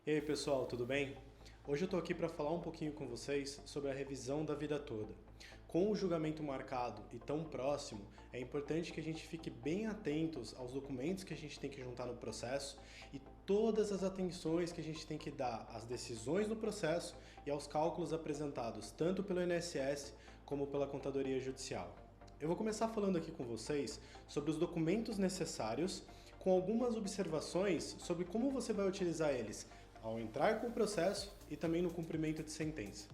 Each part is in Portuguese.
E aí pessoal, tudo bem? Hoje eu estou aqui para falar um pouquinho com vocês sobre a revisão da vida toda. Com o julgamento marcado e tão próximo, é importante que a gente fique bem atentos aos documentos que a gente tem que juntar no processo e todas as atenções que a gente tem que dar às decisões no processo e aos cálculos apresentados tanto pelo INSS como pela Contadoria Judicial. Eu vou começar falando aqui com vocês sobre os documentos necessários, com algumas observações sobre como você vai utilizar eles ao entrar com o processo e também no cumprimento de sentença.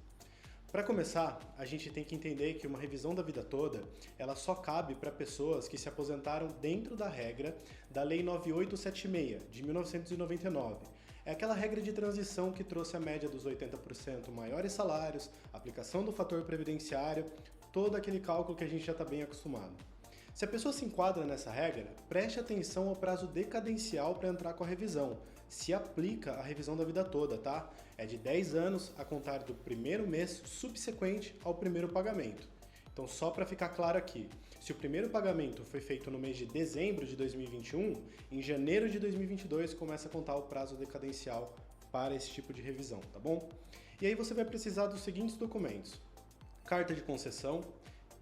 Para começar, a gente tem que entender que uma revisão da vida toda, ela só cabe para pessoas que se aposentaram dentro da regra da Lei 9876, de 1999. É aquela regra de transição que trouxe a média dos 80% maiores salários, aplicação do fator previdenciário, todo aquele cálculo que a gente já está bem acostumado. Se a pessoa se enquadra nessa regra, preste atenção ao prazo decadencial para entrar com a revisão. Se aplica a revisão da vida toda, tá? É de 10 anos a contar do primeiro mês subsequente ao primeiro pagamento. Então, só para ficar claro aqui, se o primeiro pagamento foi feito no mês de dezembro de 2021, em janeiro de 2022 começa a contar o prazo decadencial para esse tipo de revisão, tá bom? E aí você vai precisar dos seguintes documentos: carta de concessão,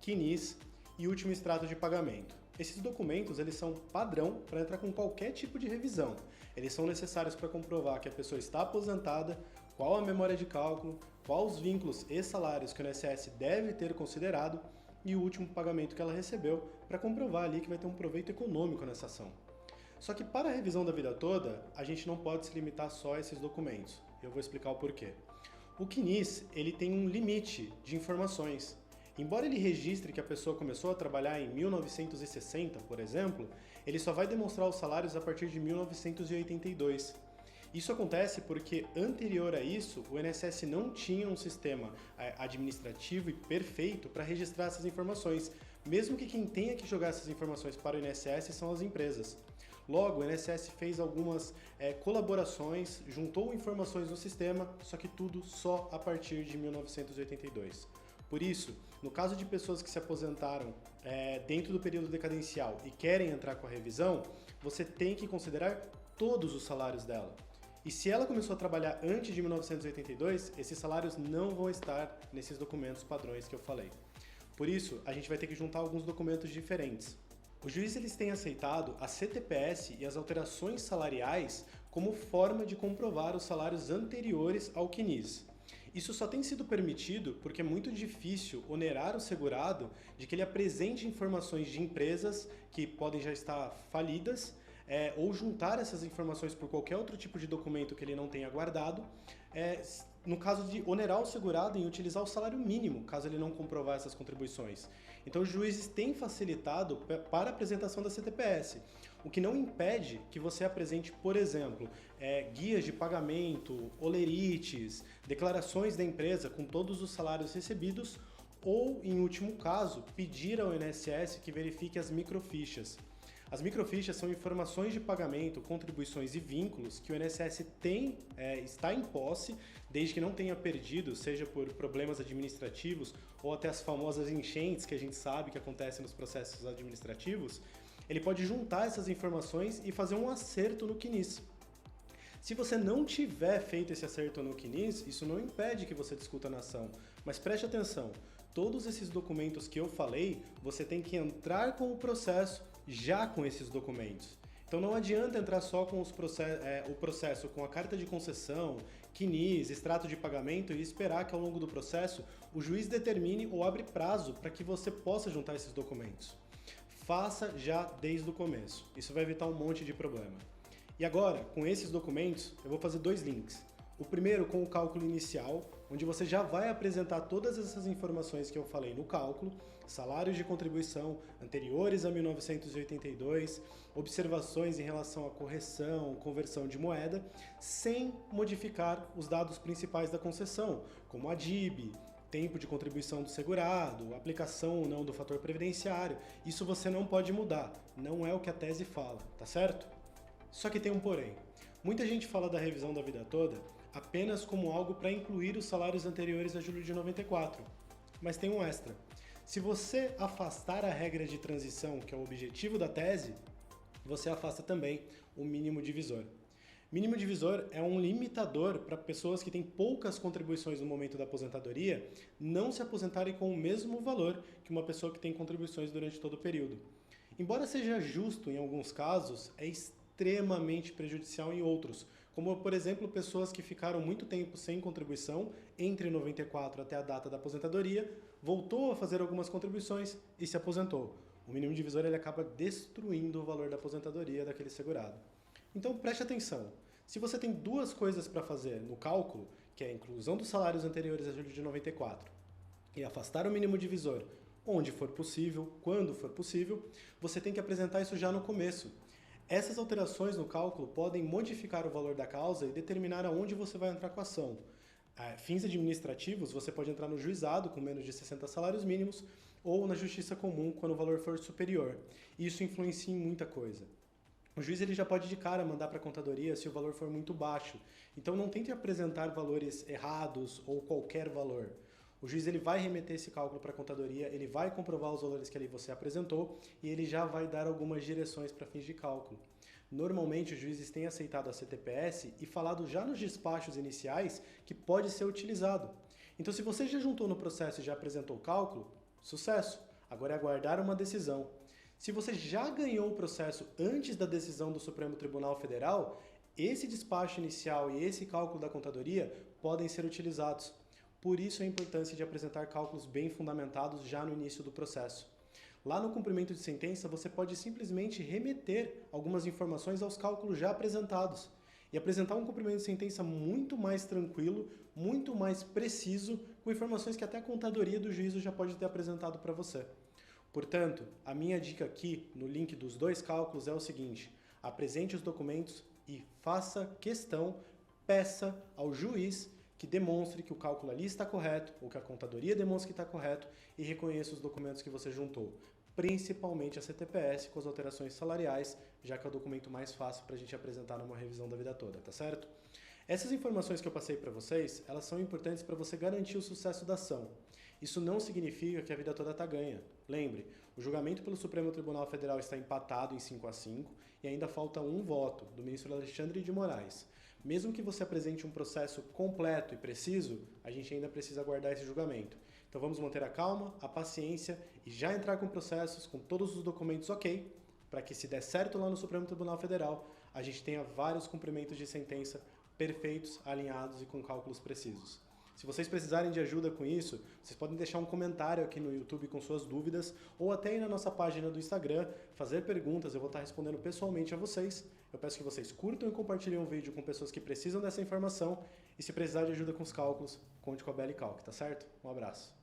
CNIS e último extrato de pagamento. Esses documentos eles são padrão para entrar com qualquer tipo de revisão. Eles são necessários para comprovar que a pessoa está aposentada, qual a memória de cálculo, quais os vínculos e salários que o INSS deve ter considerado e o último pagamento que ela recebeu para comprovar ali que vai ter um proveito econômico nessa ação. Só que para a revisão da vida toda, a gente não pode se limitar só a esses documentos. Eu vou explicar o porquê. O CNIS ele tem um limite de informações. Embora ele registre que a pessoa começou a trabalhar em 1960, por exemplo, ele só vai demonstrar os salários a partir de 1982. Isso acontece porque, anterior a isso, o INSS não tinha um sistema administrativo e perfeito para registrar essas informações, mesmo que quem tenha que jogar essas informações para o INSS são as empresas. Logo, o INSS fez algumas colaborações, juntou informações no sistema, só que tudo só a partir de 1982. Por isso, no caso de pessoas que se aposentaram dentro do período decadencial e querem entrar com a revisão, você tem que considerar todos os salários dela. E se ela começou a trabalhar antes de 1982, esses salários não vão estar nesses documentos padrões que eu falei. Por isso, a gente vai ter que juntar alguns documentos diferentes. Os juízes eles têm aceitado a CTPS e as alterações salariais como forma de comprovar os salários anteriores ao CNIS. Isso só tem sido permitido porque é muito difícil onerar o segurado de que ele apresente informações de empresas que podem já estar falidas ou juntar essas informações por qualquer outro tipo de documento que ele não tenha guardado, no caso de onerar o segurado em utilizar o salário mínimo, caso ele não comprovar essas contribuições. Então os juízes têm facilitado para a apresentação da CTPS, o que não impede que você apresente, por exemplo, guias de pagamento, olerites, declarações da empresa com todos os salários recebidos ou, em último caso, pedir ao INSS que verifique as microfichas. As microfichas são informações de pagamento, contribuições e vínculos que o INSS está em posse, desde que não tenha perdido, seja por problemas administrativos ou até as famosas enchentes que a gente sabe que acontecem nos processos administrativos. Ele pode juntar essas informações e fazer um acerto no CNIS. Se você não tiver feito esse acerto no CNIS, isso não impede que você discuta na ação. Mas preste atenção, todos esses documentos que eu falei, você tem que entrar com o processo já com esses documentos. Então não adianta entrar só com o processo com a carta de concessão, CNIS, extrato de pagamento e esperar que ao longo do processo o juiz determine ou abre prazo para que você possa juntar esses documentos. Faça já desde o começo, isso vai evitar um monte de problema. E agora, com esses documentos, eu vou fazer dois links. O primeiro com o cálculo inicial, onde você já vai apresentar todas essas informações que eu falei no cálculo, salários de contribuição anteriores a 1982, observações em relação à correção, conversão de moeda, sem modificar os dados principais da concessão, como a DIB, tempo de contribuição do segurado, aplicação ou não do fator previdenciário. Isso você não pode mudar, não é o que a tese fala, tá certo? Só que tem um porém. Muita gente fala da revisão da vida toda apenas como algo para incluir os salários anteriores a julho de 94. Mas tem um extra. Se você afastar a regra de transição, que é o objetivo da tese, você afasta também o mínimo divisor. Mínimo divisor é um limitador para pessoas que têm poucas contribuições no momento da aposentadoria não se aposentarem com o mesmo valor que uma pessoa que tem contribuições durante todo o período. Embora seja justo em alguns casos, é extremamente prejudicial em outros, como por exemplo pessoas que ficaram muito tempo sem contribuição entre 94 até a data da aposentadoria, voltou a fazer algumas contribuições e se aposentou. O mínimo divisor ele acaba destruindo o valor da aposentadoria daquele segurado. Então preste atenção, se você tem duas coisas para fazer no cálculo, que é a inclusão dos salários anteriores a julho de 94 e afastar o mínimo divisor onde for possível, quando for possível, você tem que apresentar isso já no começo. Essas alterações no cálculo podem modificar o valor da causa e determinar aonde você vai entrar com a ação. A fins administrativos, você pode entrar no juizado com menos de 60 salários mínimos ou na justiça comum quando o valor for superior. Isso influencia em muita coisa. O juiz ele já pode de cara mandar para a contadoria se o valor for muito baixo. Então não tente apresentar valores errados ou qualquer valor. O juiz ele vai remeter esse cálculo para a contadoria, ele vai comprovar os valores que ali você apresentou e ele já vai dar algumas direções para fins de cálculo. Normalmente os juízes têm aceitado a CTPS e falado já nos despachos iniciais que pode ser utilizado. Então se você já juntou no processo e já apresentou o cálculo, sucesso! Agora é aguardar uma decisão. Se você já ganhou o processo antes da decisão do Supremo Tribunal Federal, esse despacho inicial e esse cálculo da contadoria podem ser utilizados. Por isso a importância de apresentar cálculos bem fundamentados já no início do processo. Lá no cumprimento de sentença, você pode simplesmente remeter algumas informações aos cálculos já apresentados e apresentar um cumprimento de sentença muito mais tranquilo, muito mais preciso, com informações que até a contadoria do juízo já pode ter apresentado para você. Portanto, a minha dica aqui, no link dos dois cálculos, é o seguinte: apresente os documentos e faça questão, peça ao juiz que demonstre que o cálculo ali está correto, ou que a contadoria demonstre que está correto, e reconheça os documentos que você juntou, principalmente a CTPS com as alterações salariais, já que é o documento mais fácil para a gente apresentar numa revisão da vida toda, tá certo? Essas informações que eu passei para vocês, elas são importantes para você garantir o sucesso da ação. Isso não significa que a vida toda está ganha. Lembre, o julgamento pelo Supremo Tribunal Federal está empatado em 5-5 e ainda falta um voto do ministro Alexandre de Moraes. Mesmo que você apresente um processo completo e preciso, a gente ainda precisa aguardar esse julgamento. Então vamos manter a calma, a paciência e já entrar com processos, com todos os documentos ok, para que se der certo lá no Supremo Tribunal Federal, a gente tenha vários cumprimentos de sentença perfeitos, alinhados e com cálculos precisos. Se vocês precisarem de ajuda com isso, vocês podem deixar um comentário aqui no YouTube com suas dúvidas ou até ir na nossa página do Instagram, fazer perguntas, eu vou estar respondendo pessoalmente a vocês. Eu peço que vocês curtam e compartilhem o vídeo com pessoas que precisam dessa informação e se precisar de ajuda com os cálculos, conte com a BL Calc, tá certo? Um abraço.